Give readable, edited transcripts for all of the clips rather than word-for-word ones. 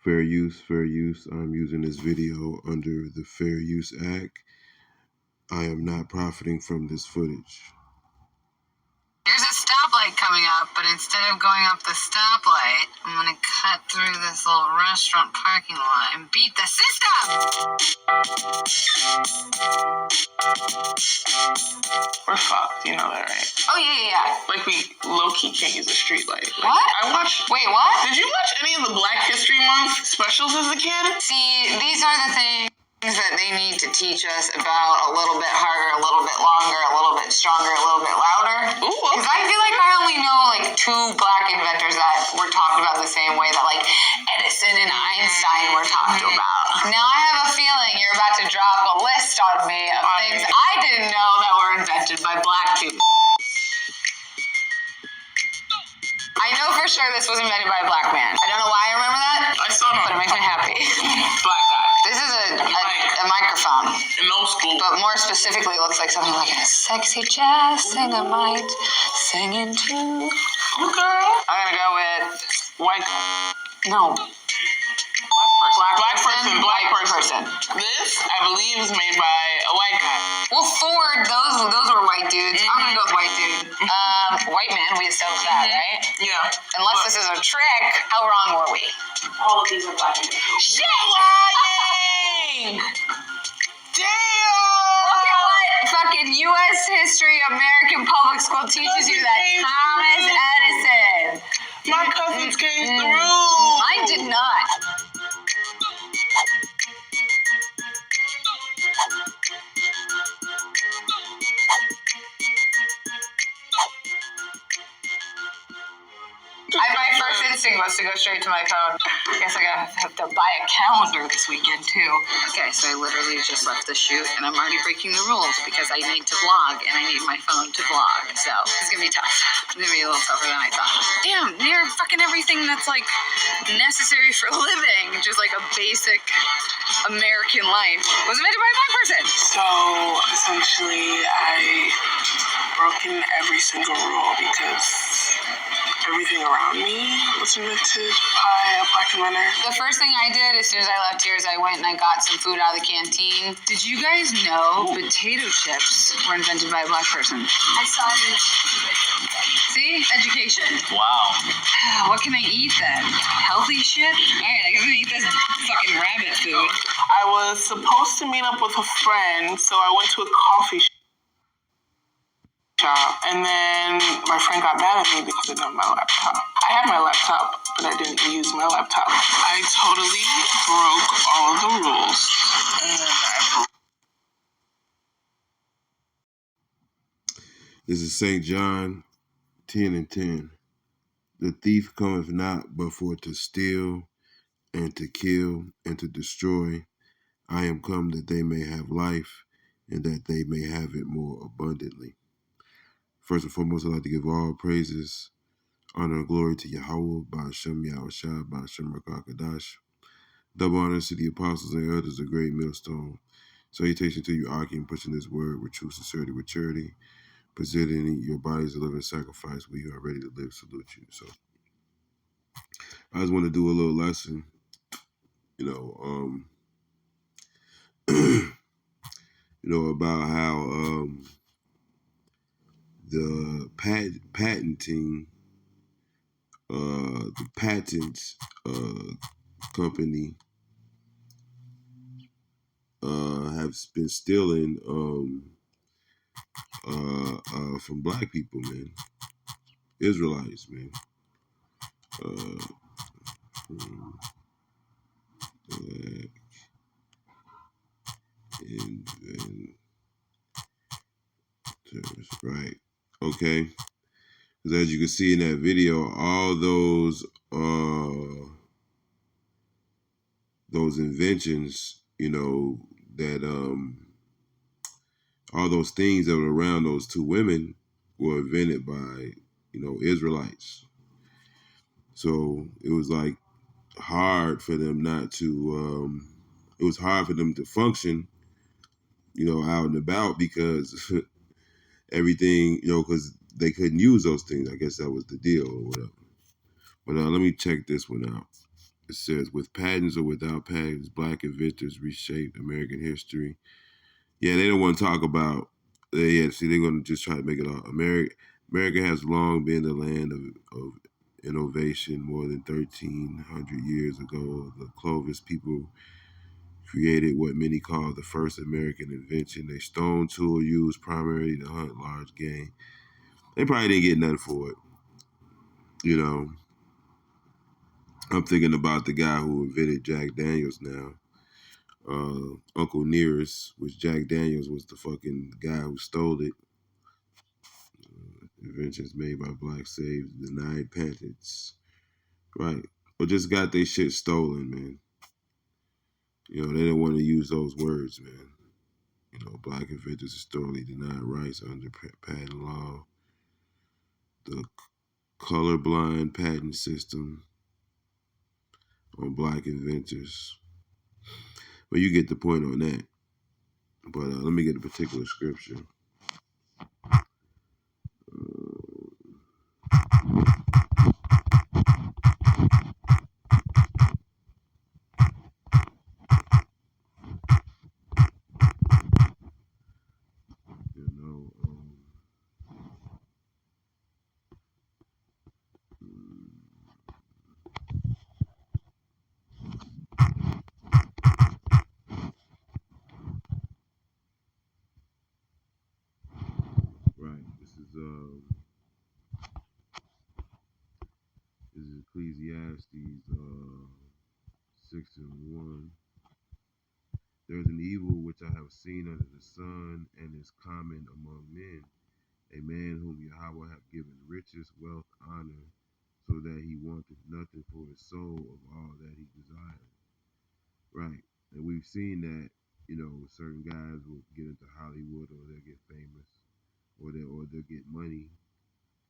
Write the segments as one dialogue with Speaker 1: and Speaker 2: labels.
Speaker 1: Fair use, fair use. I'm using this video under the Fair Use Act. I am not profiting from this footage.
Speaker 2: There's a stoplight coming up, but instead of going up the stoplight, I'm gonna cut through this little restaurant parking lot and beat the system!
Speaker 3: We're fucked, you know that, right?
Speaker 2: Oh, yeah.
Speaker 3: Like, we low-key can't use a street light. Like,
Speaker 2: What?
Speaker 3: Wait,
Speaker 2: what?
Speaker 3: Did you watch any of the Black History Month specials as a kid?
Speaker 2: See, these are the things that they need to teach us about a little bit harder, a little bit longer, a little bit stronger, a little bit louder.
Speaker 3: Ooh,
Speaker 2: Because I feel like I only know like 2 black inventors that were talked about the same way that like Edison and Einstein were talked about. Now I have a feeling you're about to drop a list on me of things I didn't know that were invented by black people. I know for sure this was invented by a black man. I don't know why I remember that.
Speaker 3: I saw it,
Speaker 2: but it makes me happy.
Speaker 3: Black guy.
Speaker 2: This is a microphone.
Speaker 3: In old school.
Speaker 2: But more specifically, it looks like something like a sexy jazz singer might sing into.
Speaker 3: Girl.
Speaker 2: I'm gonna go with
Speaker 3: White.
Speaker 2: no.
Speaker 3: Black person. This, I believe, is made by a white guy.
Speaker 2: Well, Ford, those were white dudes. I'm gonna go with white dude. White man, we established that, right?
Speaker 3: Yeah.
Speaker 2: Unless this is a trick, how wrong were we?
Speaker 3: All of these are black people.
Speaker 2: Shit!
Speaker 3: Lying! Damn!
Speaker 2: Look at what fucking U.S. history American public school teaches you that Thomas Edison.
Speaker 3: My cousins came through.
Speaker 2: Mine did not. My first instinct was to go straight to my phone. I guess I have to buy a calendar this weekend too. Okay, so I literally just left the shoot and I'm already breaking the rules because I need to vlog and I need my phone to vlog. So it's gonna be tough. It's gonna be a little tougher than I thought. Damn, near fucking everything that's like necessary for living, just like a basic American life, was invented by a black person.
Speaker 3: So essentially, I broke in every single rule because everything around me was invented by a black inventor.
Speaker 2: The first thing I did as soon as I left here is I went and I got some food out of the canteen. Did you guys know potato chips were invented by a black person?
Speaker 4: I saw it in the
Speaker 2: See? Education.
Speaker 3: Wow.
Speaker 2: What can I eat then? Healthy shit? Alright, I guess I'm gonna eat this fucking rabbit food.
Speaker 3: I was supposed to meet up with a friend, so I went to a coffee shop, and then my friend got mad at me because I didn't have my laptop. I had my laptop, but I didn't use my laptop. I totally broke all of the rules.
Speaker 1: This is St. John 10:10. The thief cometh not but for to steal and to kill and to destroy. I am come that they may have life and that they may have it more abundantly. First and foremost, I'd like to give all praises, honor, and glory to Yahweh, Ba'ashem Yahushua, Ba'ashem Rakakadash. Double honors to the apostles and elders of Great Millstone. Salutation to you, Akim, pushing this word with true sincerity, with charity, presenting your bodies a living sacrifice where you are ready to live. Salute you. So I just want to do a little lesson, about how the patenting, the patents company have been stealing from black people, man. Israelites, man. Right. Okay. Because as you can see in that video, all those inventions, that all those things that were around those two women were invented by, Israelites. So it was like hard for them not to, it was hard for them to function, out and about because everything, because they couldn't use those things. I guess that was the deal or whatever. But let me check this one out. It says, with patents or without patents, black inventors reshaped American history. Yeah, they don't want to talk about. They're going to just try to make it all. America has long been the land of innovation. More than 1,300 years ago, the Clovis people created what many call the first American invention, a stone tool used primarily to hunt large game. They probably didn't get nothing for it. You know, I'm thinking about the guy who invented Jack Daniels now. Uncle Nearest, which Jack Daniels was the fucking guy who stole it. Inventions made by black slaves, denied patents. Right. Or just got their shit stolen, man. You know, they didn't want to use those words, man. You know, black inventors historically denied rights under patent law. The colorblind patent system on black inventors. But you get the point on that. But let me get a particular scripture. You know, right. This is Ecclesiastes 6:1. There's an evil which I have seen under the sun, and is common among men. A man whom Yahweh hath given riches, wealth, honor, so that he wanteth nothing for his soul of all that he desires. Right. And we've seen that, you know, certain guys will get into Hollywood, or they'll get famous, or they'll get money,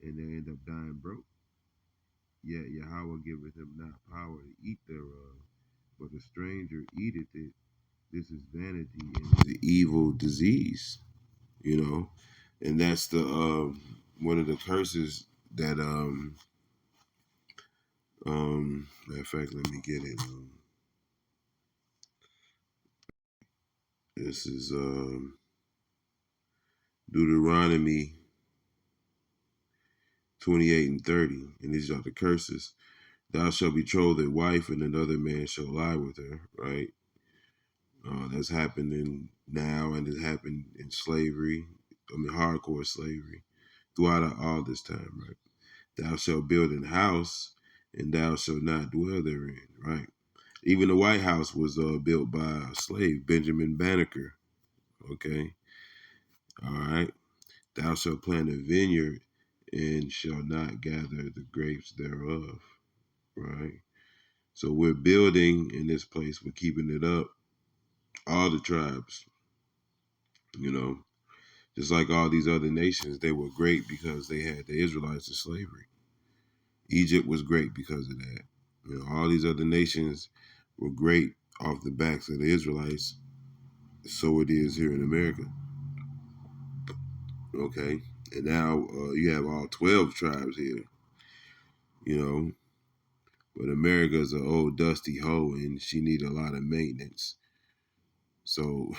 Speaker 1: and they end up dying broke. Yet Yahweh giveth him not power to eat thereof, but a stranger eateth it. This is vanity and the evil disease, you know. And that's the one of the curses that matter of fact, let me get it. This is Deuteronomy 28:30, and these are the curses. Thou shalt betroth a wife, and another man shall lie with her. Right. That's happening now, and it happened in slavery. I mean, hardcore slavery throughout all this time. Right. Thou shalt build an house, and thou shalt not dwell therein. Right. Even the White House was built by a slave, Benjamin Banneker. Okay. All right. Thou shalt plant a vineyard and shall not gather the grapes thereof. Right. So we're building in this place. We're keeping it up. All the tribes, you know, just like all these other nations, they were great because they had the Israelites in slavery. Egypt was great because of that. You know, all these other nations were great off the backs of the Israelites. So it is here in America. Okay. And now you have all 12 tribes here, you know. But America's an old dusty hoe, and she need a lot of maintenance. So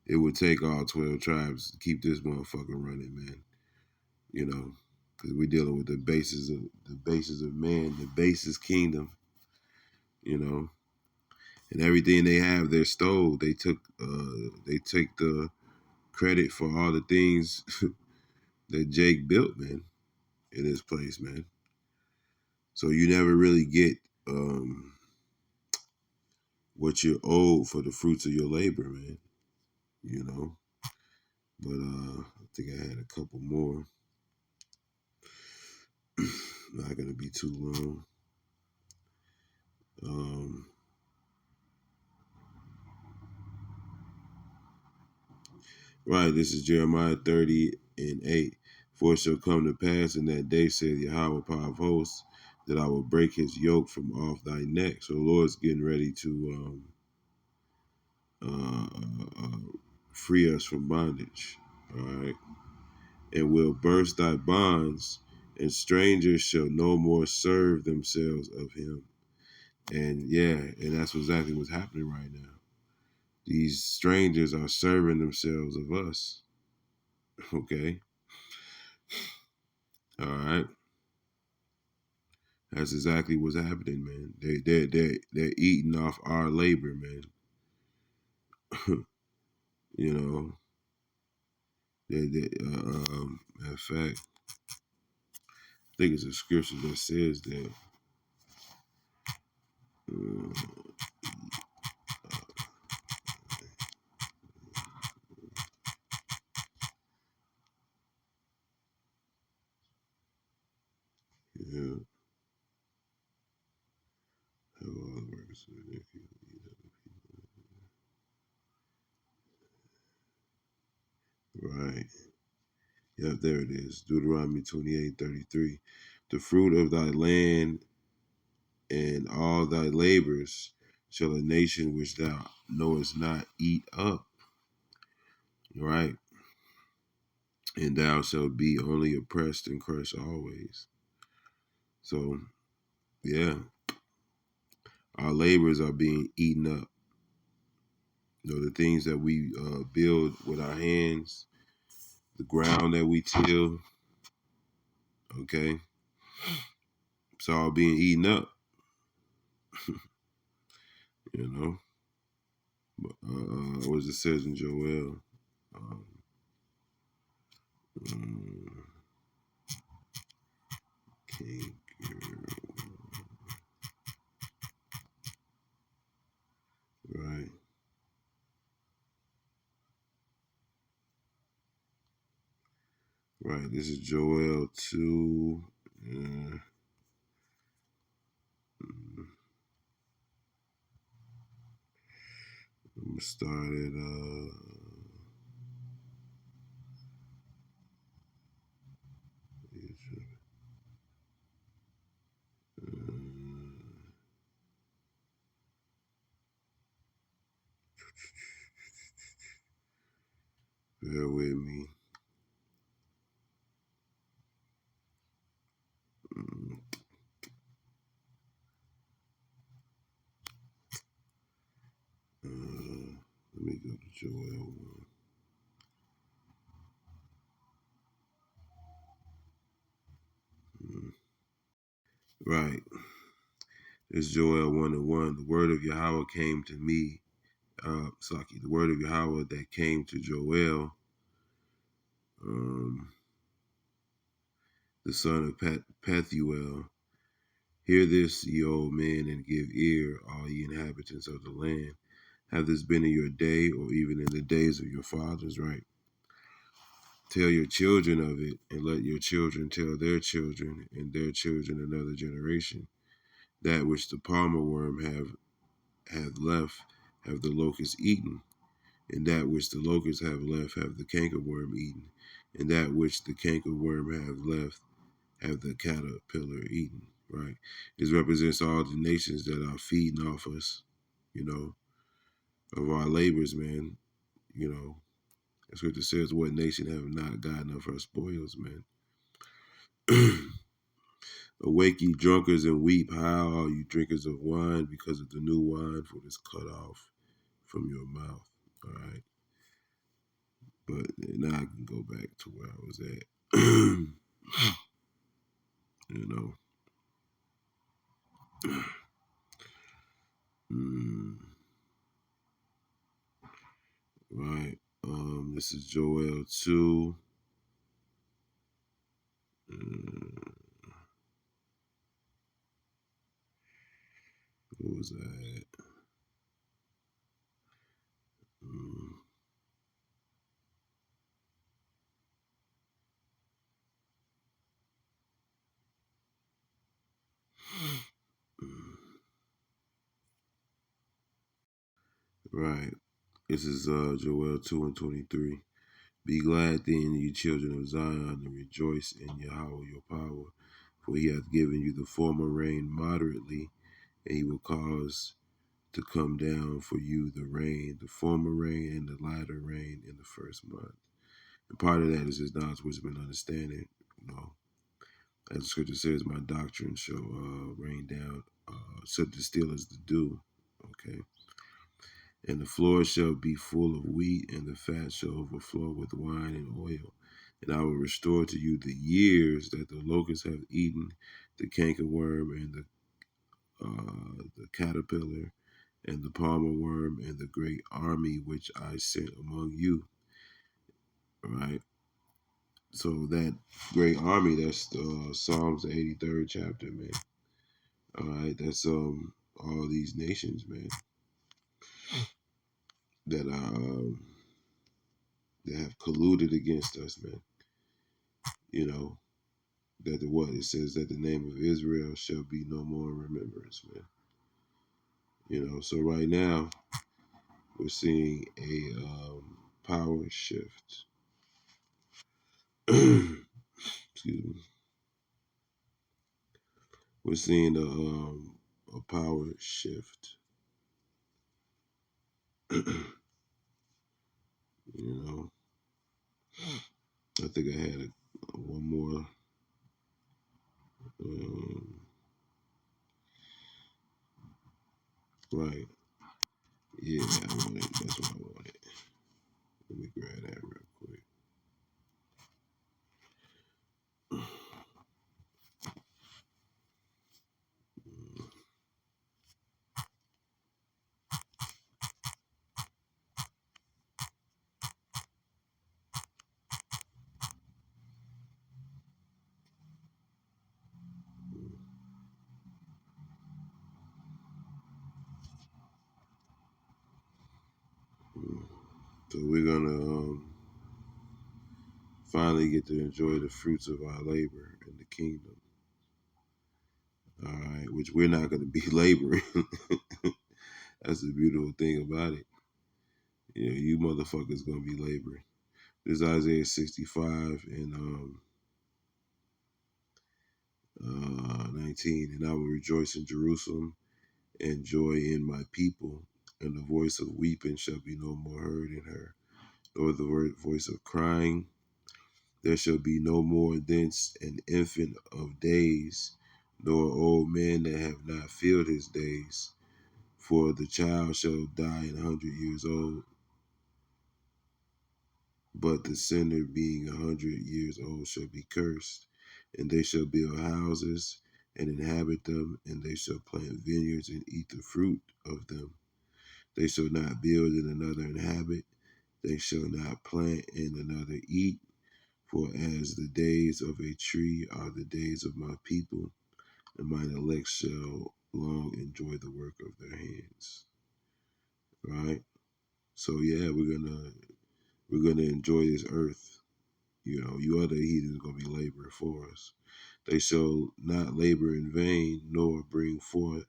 Speaker 1: it would take all 12 tribes to keep this motherfucker running, man. You know, because we're dealing with the basis of man, the basis kingdom. You know, and everything they have, they're stole. They take the credit for all the things that Jake built, man, in this place, man. So you never really get what you're owed for the fruits of your labor, man. You know. But I think I had a couple more. Not gonna be too long. Right, this is Jeremiah 30:8. For it shall come to pass in that day, saith Yahweh, power of hosts, that I will break his yoke from off thy neck. So the Lord's getting ready to free us from bondage. All right. And will burst thy bonds, and strangers shall no more serve themselves of him. And that's exactly what's happening right now. These strangers are serving themselves of us. Okay. All right. That's exactly what's happening, man. They're eating off our labor, man. You know, in fact, I think it's a scripture that says that. Uh, yeah, have all the workers of iniquity. Right. Yep, there it is. Deuteronomy 28:33. The fruit of thy land and all thy labors shall a nation which thou knowest not eat up. Right. And thou shalt be only oppressed and crushed always. So, yeah, our labors are being eaten up. The things that we build with our hands, the ground that we till, okay, it's all being eaten up, you know. But, what it says in Joel. Um, King, right, right. This is Joel 2. Uh, I'm gonna start at bear with me. Let me go to Joel 1. Right. It's Joel 1:1. The word of Yahweh came to me. The word of Yahweh that came to Joel, the son of Pethuel. Hear this, ye old men, and give ear, all ye inhabitants of the land. Have this been in your day, or even in the days of your fathers, right? Tell your children of it, and let your children tell their children, and their children another generation. That which the palmer worm have left, have the locust eaten, and that which the locusts have left, have the cankerworm eaten, and that which the cankerworm have left, have the caterpillar eaten. Right? This represents all the nations that are feeding off us, of our labors, man. The scripture says, "What nation have not gotten of her spoils, man?" Awake, ye drunkards, and weep. How all you drinkers of wine, because of the new wine, for it is cut off from your mouth. All right. But now I can go back to where I was at. you know. Right. This is Joel 2. What was that? Right. This is Joel 2:23. Be glad then, ye children of Zion, and rejoice in Yahweh your power, for he hath given you the former rain moderately, and he will cause to come down for you the rain, the former rain and the latter rain in the first month. And part of that is his knowledge, wisdom, and understanding. As the scripture says, my doctrine shall rain down such as still as the dew. Okay. And the floor shall be full of wheat, and the fat shall overflow with wine and oil. And I will restore to you the years that the locusts have eaten, the cankerworm and the caterpillar and the palmer worm and the great army which I sent among you. All right. So that great army, that's Psalms the 83rd chapter, man. All right, that's all these nations, man, that are that have colluded against us, man. You know, that the what? It says that the name of Israel shall be no more in remembrance, man. You know, so right now we're seeing a power shift. Excuse me. We're seeing a power shift. You know, I think I had one more. Right. Yeah, I wanted. That's what I wanted. Let me grab that real quick. So we're gonna finally get to enjoy the fruits of our labor in the kingdom. All right, which we're not gonna be laboring. That's the beautiful thing about it. You know, you motherfuckers gonna be laboring. This is Isaiah 65 and 19. And I will rejoice in Jerusalem and joy in my people, and the voice of weeping shall be no more heard in her, nor the voice of crying. There shall be no more thence an infant of days, nor old man that have not filled his days. For the child shall die 100 years old, but the sinner being 100 years old shall be cursed. And they shall build houses and inhabit them, and they shall plant vineyards and eat the fruit of them. They shall not build and another inhabit, they shall not plant and another eat. For as the days of a tree are the days of my people, and mine elect shall long enjoy the work of their hands. Right? So yeah, we're gonna enjoy this earth. You know, you other heathens gonna be laboring for us. They shall not labor in vain, nor bring forth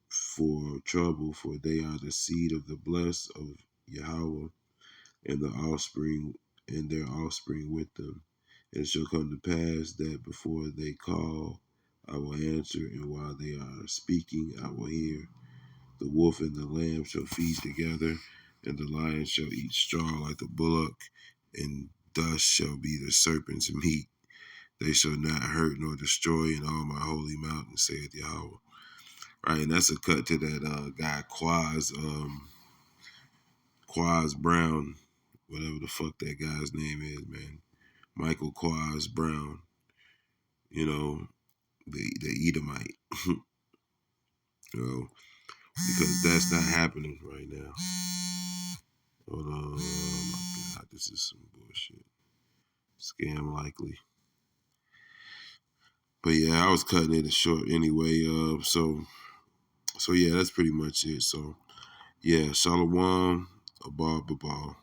Speaker 1: for trouble, for they are the seed of the blessed of Yahweh, and the offspring and their offspring with them. And it shall come to pass that before they call, I will answer, and while they are speaking, I will hear. The wolf and the lamb shall feed together, and the lion shall eat straw like the bullock, and dust shall be the serpent's meat. They shall not hurt nor destroy in all my holy mountain, saith Yahweh. Right, and that's a cut to that guy Quaz Brown, whatever the fuck that guy's name is, man. Michael Quaz Brown, you know, the Edomite, you know, because that's not happening right now. Hold on, oh my God, this is some bullshit. Scam likely. But yeah, I was cutting it short anyway. So yeah, that's pretty much it. So yeah, Shalom, Abal Babal.